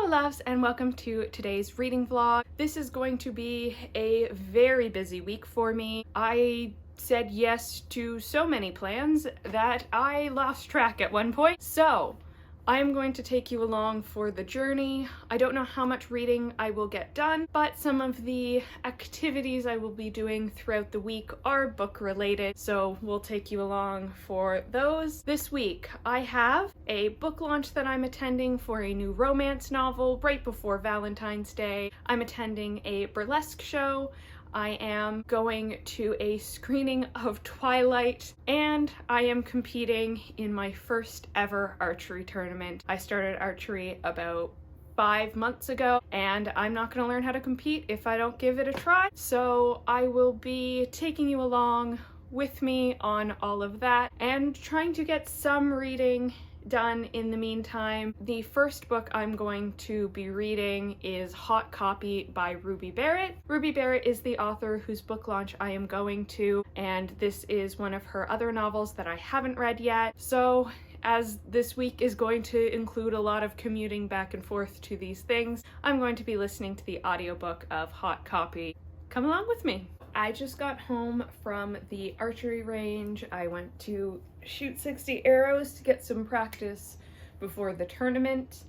Hello loves, and welcome to today's reading vlog. This is going to be a very busy week for me. I said yes to so many plans that I lost track at one point. So I'm going to take you along for the journey. I don't know how much reading I will get done, but some of the activities I will be doing throughout the week are book related, so we'll take you along for those. This week I have a book launch that I'm attending for a new romance novel right before Valentine's Day. I'm attending a burlesque show. I am going to a screening of Twilight, and I am competing in my first ever archery tournament. I started archery about 5 months ago, and I'm not going to learn how to compete if I don't give it a try. So I will be taking you along with me on all of that and trying to get some reading done in the meantime. The first book I'm going to be reading is Hot Copy by Ruby Barrett. Ruby Barrett is the author whose book launch I am going to, and this is one of her other novels that I haven't read yet. So as this week is going to include a lot of commuting back and forth to these things, I'm going to be listening to the audiobook of Hot Copy. Come along with me. I just got home from the archery range. I went to shoot 60 arrows to get some practice before the tournament,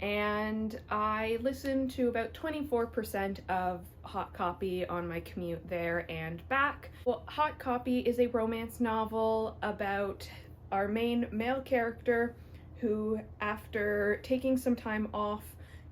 and I listened to about 24% of Hot Copy on my commute there and back. Well, Hot Copy is a romance novel about our main male character who, after taking some time off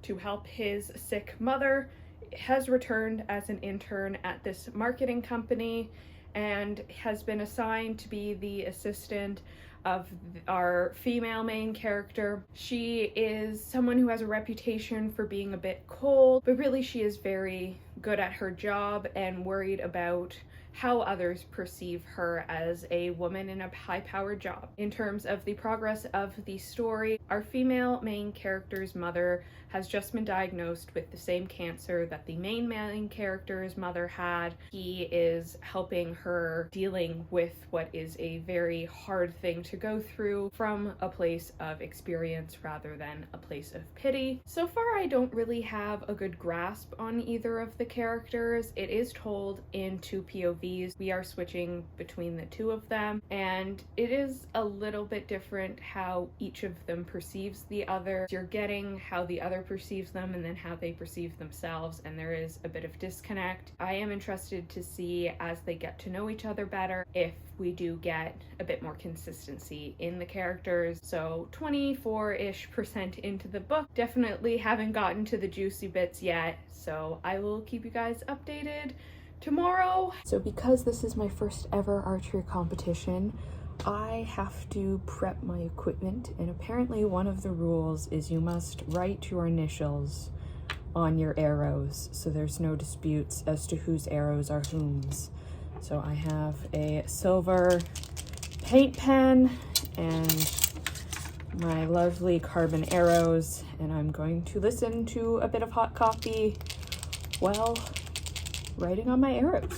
to help his sick mother, has returned as an intern at this marketing company and has been assigned to be the assistant of our female main character. She is someone who has a reputation for being a bit cold, but really she is very good at her job and worried about how others perceive her as a woman in a high-powered job. In terms of the progress of the story, our female main character's mother has just been diagnosed with the same cancer that the main character's mother had. He is helping her dealing with what is a very hard thing to go through from a place of experience rather than a place of pity. So far, I don't really have a good grasp on either of the characters. It is told in two POVs. We are switching between the two of them, and it is a little bit different how each of them perceives the other. You're getting how the other perceives them and then how they perceive themselves, and there is a bit of disconnect. I am interested to see, as they get to know each other better, if we do get a bit more consistency in the characters. So 24-ish% into the book. Definitely haven't gotten to the juicy bits yet, so I will keep you guys updated tomorrow. So because this is my first ever archery competition, I have to prep my equipment, and apparently one of the rules is you must write your initials on your arrows so there's no disputes as to whose arrows are whom's. So I have a silver paint pen and my lovely carbon arrows, and I'm going to listen to a bit of Hot Copy while writing on my arrows.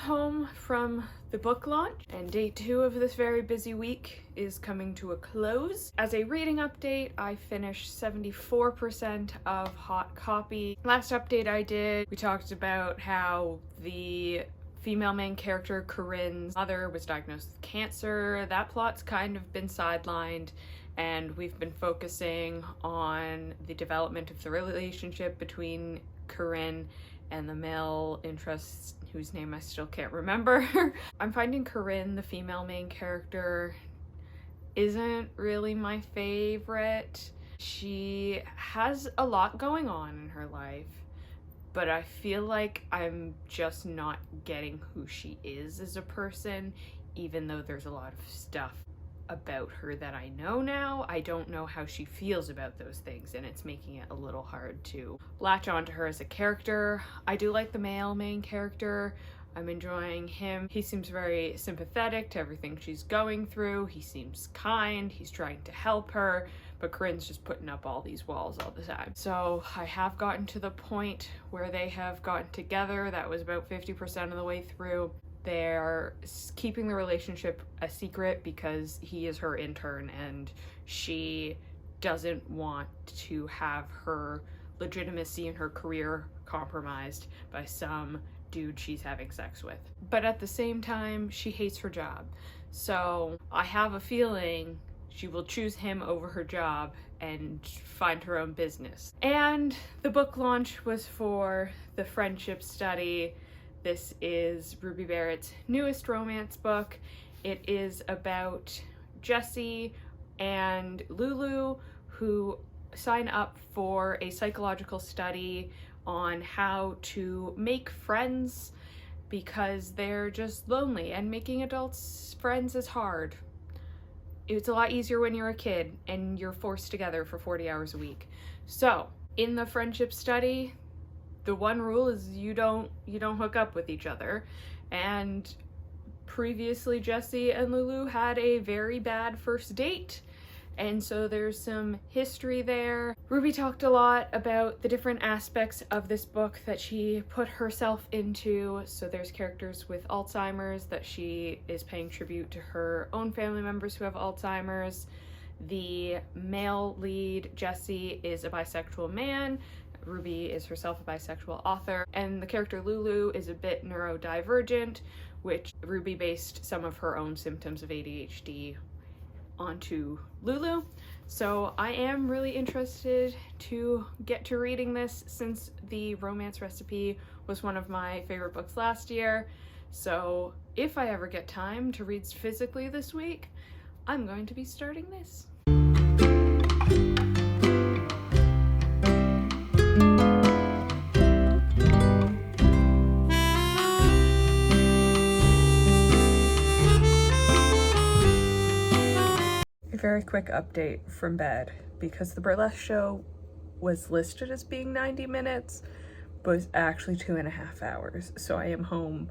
Home from the book launch, and day 2 of this very busy week is coming to a close. As a reading update, I finished 74% of Hot Copy. Last update I did, we talked about how the female main character Corinne's mother was diagnosed with cancer. That plot's kind of been sidelined, and we've been focusing on the development of the relationship between Corinne and the male interest whose name I still can't remember. I'm finding Corinne, the female main character, isn't really my favorite. She has a lot going on in her life, but I feel like I'm just not getting who she is as a person, even though there's a lot of stuff about her that I know now. I don't know how she feels about those things, and it's making it a little hard to latch onto her as a character. I do like the male main character. I'm enjoying him. He seems very sympathetic to everything she's going through. He seems kind. He's trying to help her, but Corinne's just putting up all these walls all the time. So I have gotten to the point where they have gotten together. That was about 50% of the way through. They're keeping the relationship a secret because he is her intern and she doesn't want to have her legitimacy in her career compromised by some dude she's having sex with. But at the same time, she hates her job. So I have a feeling she will choose him over her job and find her own business. And the book launch was for the friendship study. This is Ruby Barrett's newest romance book. It is about Jessie and Lulu, who sign up for a psychological study on how to make friends because they're just lonely, and making adults friends is hard. It's a lot easier when you're a kid and you're forced together for 40 hours a week. So in the friendship study, the one rule is you don't hook up with each other. And previously Jessie and Lulu had a very bad first date, and so there's some history there. Ruby talked a lot about the different aspects of this book that she put herself into. So there's characters with Alzheimer's that she is paying tribute to her own family members who have Alzheimer's. The male lead, Jessie, is a bisexual man. Ruby is herself a bisexual author, and the character Lulu is a bit neurodivergent, which Ruby based some of her own symptoms of ADHD onto Lulu. So I am really interested to get to reading this, since The Romance Recipe was one of my favorite books last year. So if I ever get time to read physically this week, I'm going to be starting this. A very quick update from bed, because the burlesque show was listed as being 90 minutes, but it's actually 2.5 hours. So I am home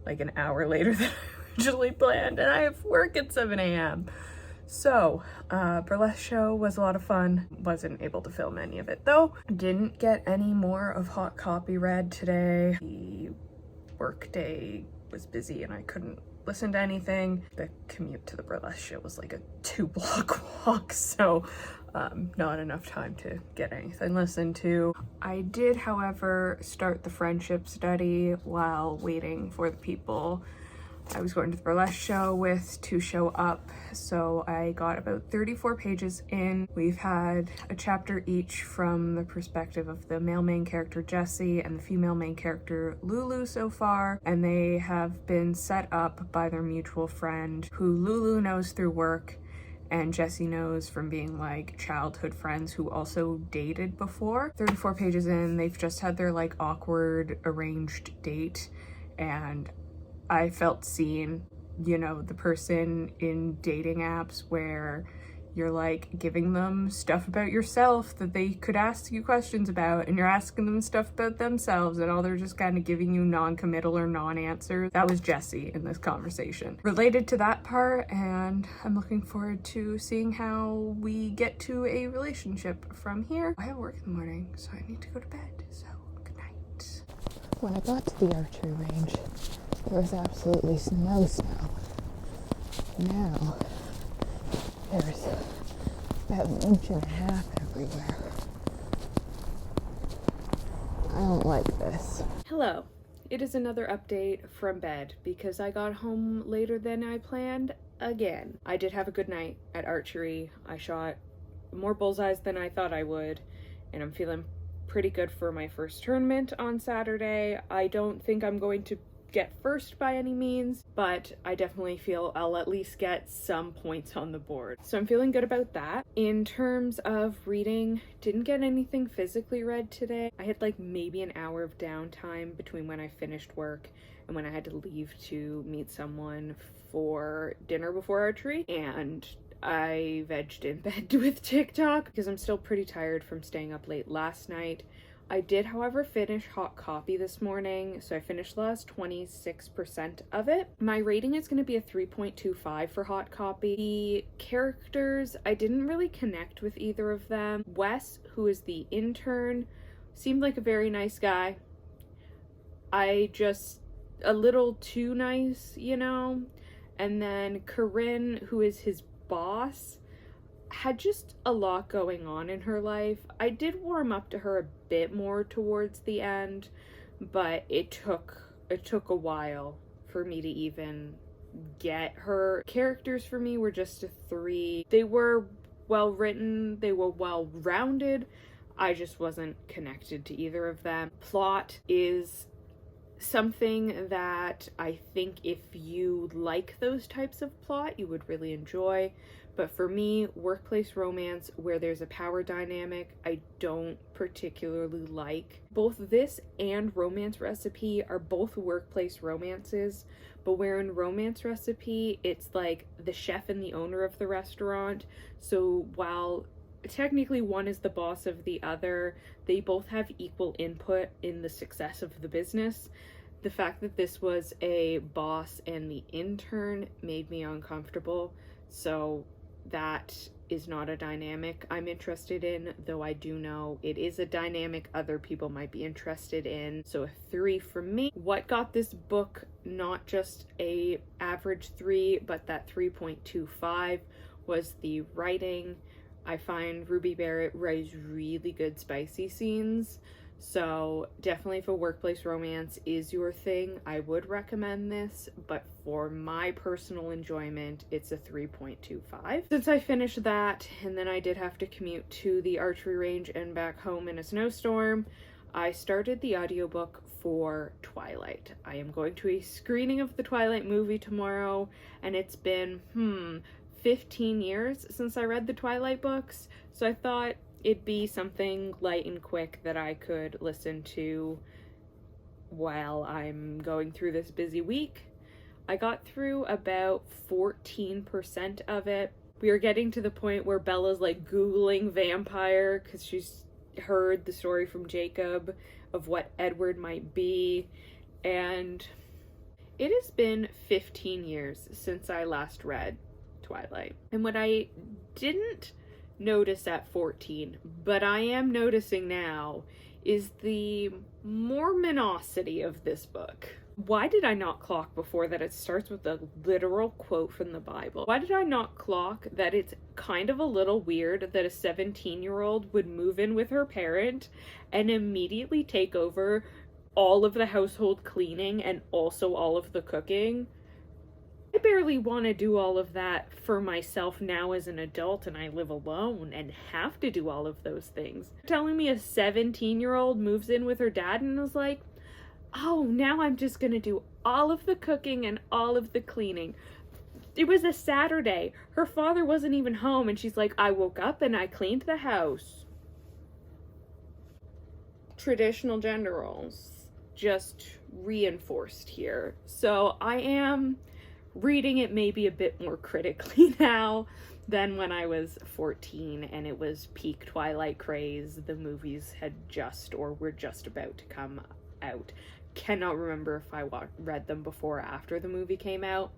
like an hour later than I originally planned, and I have work at 7 a.m. So, burlesque show was a lot of fun. Wasn't able to film any of it though. Didn't get any more of hot copy read today. The work day was busy and I couldn't listen to anything. The commute to the burlesque show was like a 2-block walk, so not enough time to get anything listened to. I did, however, start the friendship study while waiting for the people I was going to the burlesque show with to show up. So I got about 34 pages in. We've had a chapter each from the perspective of the male main character Jessie and the female main character Lulu so far, and they have been set up by their mutual friend who Lulu knows through work and Jessie knows from being like childhood friends who also dated before. 34 pages in, they've just had their like awkward arranged date, and I felt seen. You know, the person in dating apps where you're like giving them stuff about yourself that they could ask you questions about, and you're asking them stuff about themselves, and all they're just kind of giving you non-committal or non-answers. That was Jessie in this conversation. Related to that part, and I'm looking forward to seeing how we get to a relationship from here. I have work in the morning, so I need to go to bed, so good night. When I got to the archery range, there was absolutely no snow. Now, there's about 1.5 inches everywhere. I don't like this. Hello. It is another update from bed because I got home later than I planned again. I did have a good night at archery. I shot more bullseyes than I thought I would, and I'm feeling pretty good for my first tournament on Saturday. I don't think I'm going to get first by any means, but I definitely feel I'll at least get some points on the board. So I'm feeling good about that. In terms of reading, didn't get anything physically read today. I had like maybe an hour of downtime between when I finished work and when I had to leave to meet someone for dinner before Archery, and I vegged in bed with TikTok because I'm still pretty tired from staying up late last night. I did, however, finish Hot Copy this morning, so I finished the last 26% of it. My rating is going to be a 3.25 for Hot Copy. The characters, I didn't really connect with either of them. Wes, who is the intern, seemed like a very nice guy. A little too nice, you know? And then Corinne, who is his boss, had just a lot going on in her life. I did warm up to her a bit more towards the end, but it took a while for me to even get her. Characters for me were just a 3. They were well written, they were well rounded. I just wasn't connected to either of them. Plot is something that I think if you like those types of plot, you would really enjoy. But for me, workplace romance where there's a power dynamic, I don't particularly like. Both this and Romance Recipe are both workplace romances, but where in Romance Recipe, it's like the chef and the owner of the restaurant. So while technically one is the boss of the other, they both have equal input in the success of the business. The fact that this was a boss and the intern made me uncomfortable. So that is not a dynamic I'm interested in, though I do know it is a dynamic other people might be interested in. So a 3 from me. What got this book not just a average 3, but that 3.25 was the writing. I find Ruby Barrett writes really good spicy scenes. So definitely if a workplace romance is your thing, I would recommend this, but for my personal enjoyment, it's a 3.25. Since I finished that, and then I did have to commute to the archery range and back home in a snowstorm, I started the audiobook for Twilight. I am going to a screening of the Twilight movie tomorrow, and it's been, 15 years since I read the Twilight books, so I thought it'd be something light and quick that I could listen to while I'm going through this busy week. I got through about 14% of it. We are getting to the point where Bella's like Googling vampire because she's heard the story from Jacob of what Edward might be, and it has been 15 years since I last read Twilight. And what I didn't notice at 14, but I am noticing now, is the Mormonosity of this book. Why did I not clock before that it starts with a literal quote from the Bible? Why did I not clock that it's kind of a little weird that a 17-year-old would move in with her parent and immediately take over all of the household cleaning and also all of the cooking? I barely want to do all of that for myself now as an adult, and I live alone and have to do all of those things. Telling me a 17-year-old moves in with her dad and is like, oh, now I'm just gonna do all of the cooking and all of the cleaning. It was a Saturday. Her father wasn't even home, and she's like, I woke up and I cleaned the house. Traditional gender roles just reinforced here. So I am reading it maybe a bit more critically now than when I was 14 and it was peak Twilight craze. The movies had just or were just about to come out. Cannot remember if I read them before or after the movie came out.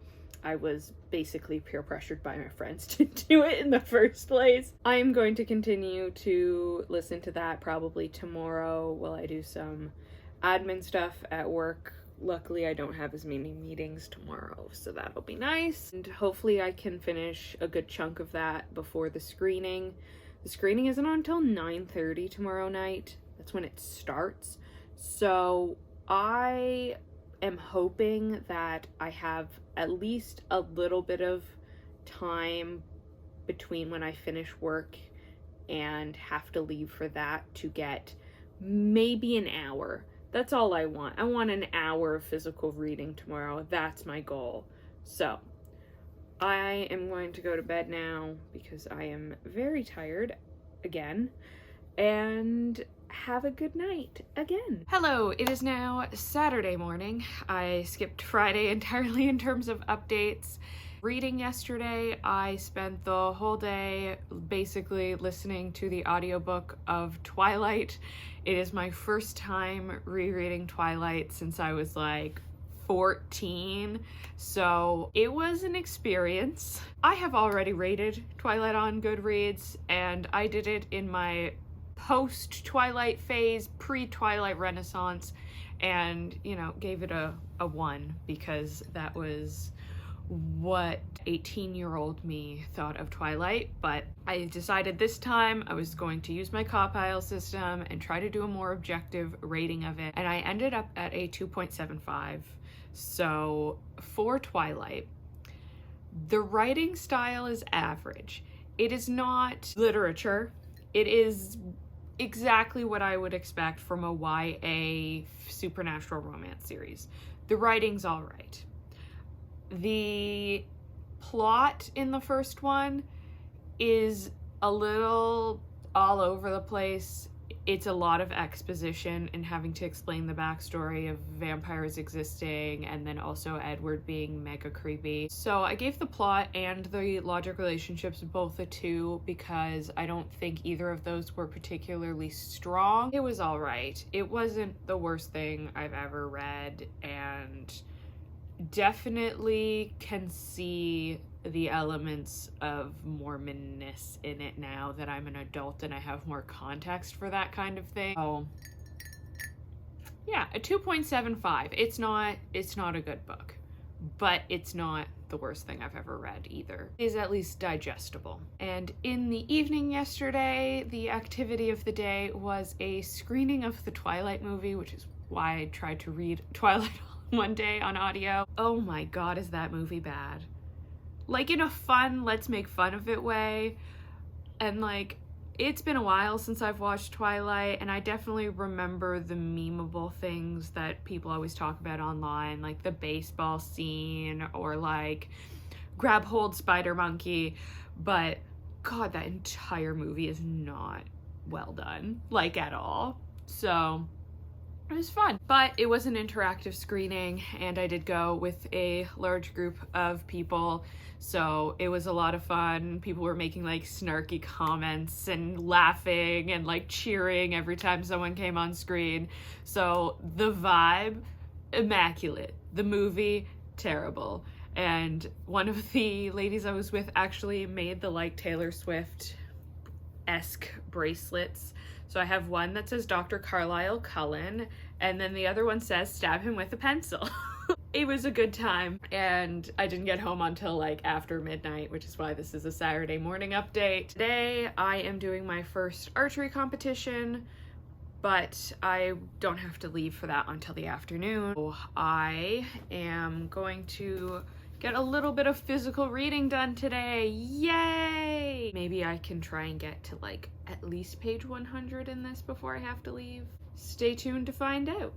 I was basically peer pressured by my friends to do it in the first place. I am going to continue to listen to that probably tomorrow while I do some admin stuff at work. Luckily, I don't have as many meetings tomorrow, so that'll be nice. And hopefully I can finish a good chunk of that before the screening. The screening isn't until 9:30 tomorrow night. That's when it starts. So I am hoping that I have at least a little bit of time between when I finish work and have to leave for that to get maybe an hour That's all I want. I want an hour of physical reading tomorrow. That's my goal. So I am going to go to bed now because I am very tired again, and have a good night again. Hello, it is now Saturday morning. I skipped Friday entirely in terms of updates. Reading yesterday, I spent the whole day basically listening to the audiobook of Twilight. It is my first time rereading Twilight since I was like 14, so it was an experience. I have already rated Twilight on Goodreads, and I did it in my post-Twilight phase, pre-Twilight Renaissance, and, you know, gave it a 1 because that was what 18-year-old me thought of Twilight. But I decided this time I was going to use my compile system and try to do a more objective rating of it, and I ended up at a 2.75. So for Twilight, the writing style is average. It is not literature. It is exactly what I would expect from a YA supernatural romance series. The writing's all right. The plot in the first one is a little all over the place. It's a lot of exposition and having to explain the backstory of vampires existing, and then also Edward being mega creepy. So I gave the plot and the logic relationships both a 2 because I don't think either of those were particularly strong. It was all right. It wasn't the worst thing I've ever read, and definitely can see the elements of Mormonness in it now that I'm an adult and I have more context for that kind of thing. So yeah, a 2.75. It's not a good book, but it's not the worst thing I've ever read either. It is at least digestible. And in the evening yesterday, the activity of the day was a screening of the Twilight movie, which is why I tried to read Twilight one day on audio. Oh my god, is that movie bad? Like, in a fun, let's make fun of it way. And like, it's been a while since I've watched Twilight, and I definitely remember the memeable things that people always talk about online, like the baseball scene or like grab hold spider monkey. But god, that entire movie is not well done, like at all. So it was fun, but it was an interactive screening, and I did go with a large group of people, so it was a lot of fun. People were making like snarky comments and laughing and like cheering every time someone came on screen. So the vibe, immaculate. The movie, terrible. And one of the ladies I was with actually made the like Taylor Swift-esque bracelets. So I have one that says Dr. Carlisle Cullen, and then the other one says stab him with a pencil. It was a good time, and I didn't get home until like after midnight, which is why this is a Saturday morning update. Today I am doing my first archery competition, but I don't have to leave for that until the afternoon. So I am going to get a little bit of physical reading done today. Yay! Maybe I can try and get to like at least page 100 in this before I have to leave. Stay tuned to find out.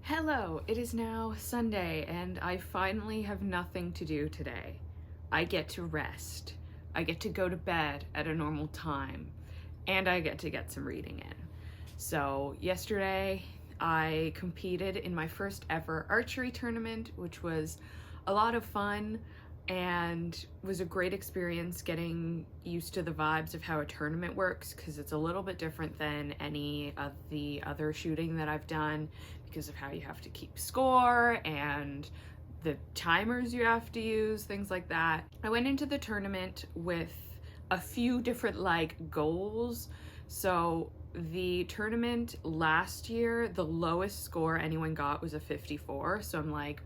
Hello, it is now Sunday, and I finally have nothing to do today. I get to rest. I get to go to bed at a normal time, and I get to get some reading in. So yesterday I competed in my first ever archery tournament, which was a lot of fun and was a great experience getting used to the vibes of how a tournament works, because it's a little bit different than any of the other shooting that I've done because of how you have to keep score and the timers you have to use, things like that. I went into the tournament with a few different like goals. So the tournament last year, the lowest score anyone got was a 54. So I'm like,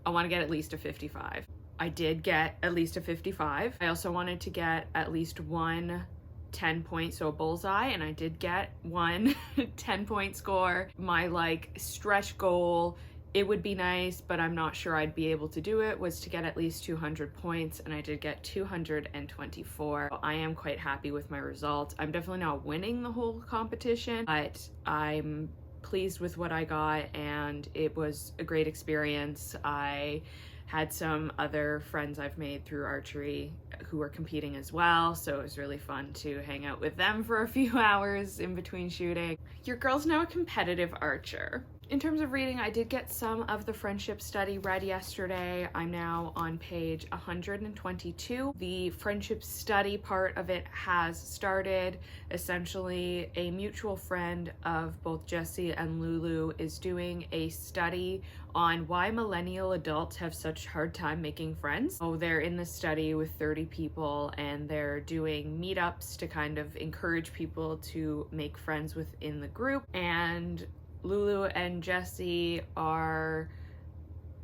I want to get at least a 55. I did get at least a 55. I also wanted to get at least one 10 points, so a bullseye, and I did get one 10-point score. My like stretch goal, it would be nice, but I'm not sure I'd be able to do it, was to get at least 200 points, and I did get 224. I am quite happy with my results. I'm definitely not winning the whole competition, but I'm pleased with what I got, and it was a great experience. I had some other friends I've made through archery who were competing as well, so it was really fun to hang out with them for a few hours in between shooting. Your girl's now a competitive archer. In terms of reading, I did get some of the friendship study read yesterday. I'm now on page 122. The friendship study part of it has started. Essentially, a mutual friend of both Jessie and Lulu is doing a study on why millennial adults have such a hard time making friends. So they're in this study with 30 people, and they're doing meetups to kind of encourage people to make friends within the group. And Lulu and Jessie are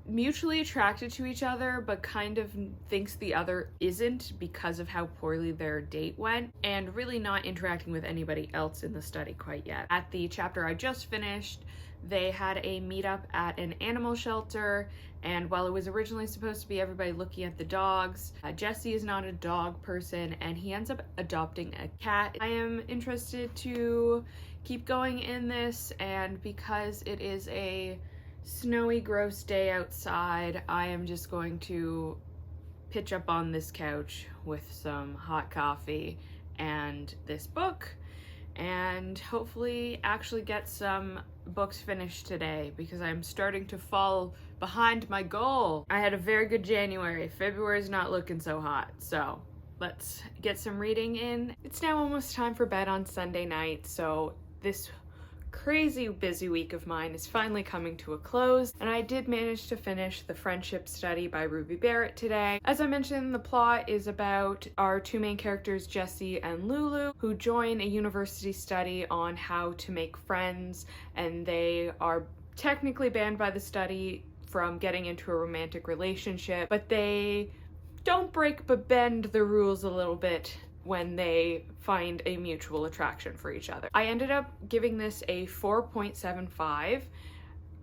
mutually attracted to each other, but kind of thinks the other isn't because of how poorly their date went, and really not interacting with anybody else in the study quite yet. At the chapter I just finished, they had a meetup at an animal shelter, and while it was originally supposed to be everybody looking at the dogs, Jessie is not a dog person, and he ends up adopting a cat. I am interested to keep going in this, and because it is a snowy, gross day outside, I am just going to pitch up on this couch with some hot coffee and this book, and hopefully actually get some books finished today, because I'm starting to fall behind my goal. I had a very good January. February is not looking so hot, so let's get some reading in. It's now almost time for bed on Sunday night, so this crazy busy week of mine is finally coming to a close, and I did manage to finish the friendship study by Ruby Barrett today. As I mentioned, the plot is about our two main characters, Jessie and Lulu, who join a university study on how to make friends, and they are technically banned by the study from getting into a romantic relationship, but they don't break but bend the rules a little bit when they find a mutual attraction for each other. I ended up giving this a 4.75.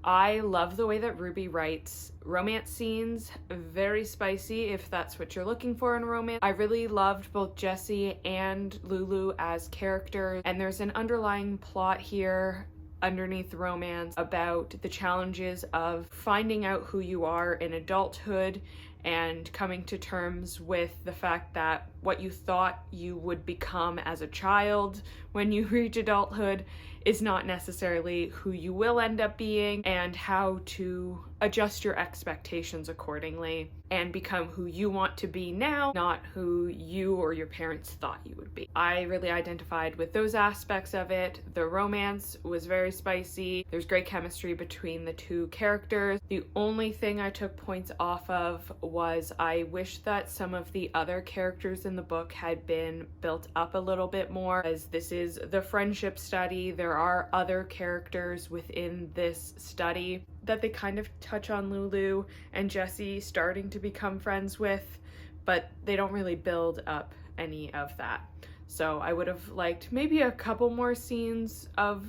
I love the way that Ruby writes romance scenes, very spicy if that's what you're looking for in romance. I really loved both Jessie and Lulu as characters, and there's an underlying plot here underneath romance about the challenges of finding out who you are in adulthood and coming to terms with the fact that what you thought you would become as a child when you reach adulthood is not necessarily who you will end up being, and how to adjust your expectations accordingly and become who you want to be now, not who you or your parents thought you would be. I really identified with those aspects of it. The romance was very spicy. There's great chemistry between the two characters. The only thing I took points off of was I wish that some of the other characters in the book had been built up a little bit more, as this is the friendship study. There are other characters within this study that they kind of touch on Lulu and Jessie starting to become friends with, but they don't really build up any of that. So I would have liked maybe a couple more scenes of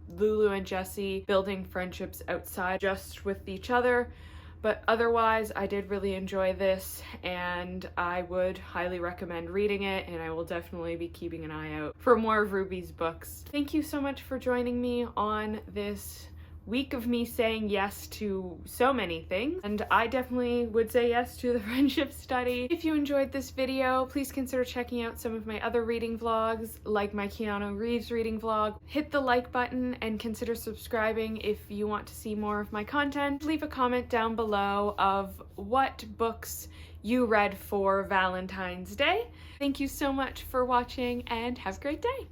Lulu and Jessie building friendships outside just with each other. But otherwise, I did really enjoy this, and I would highly recommend reading it, and I will definitely be keeping an eye out for more of Ruby's books. Thank you so much for joining me on this week of me saying yes to so many things, and I definitely would say yes to the friendship study. If you enjoyed this video, please consider checking out some of my other reading vlogs, like my Keanu Reeves reading vlog. Hit the like button and consider subscribing if you want to see more of my content. Leave a comment down below of what books you read for Valentine's Day. Thank you so much for watching, and have a great day.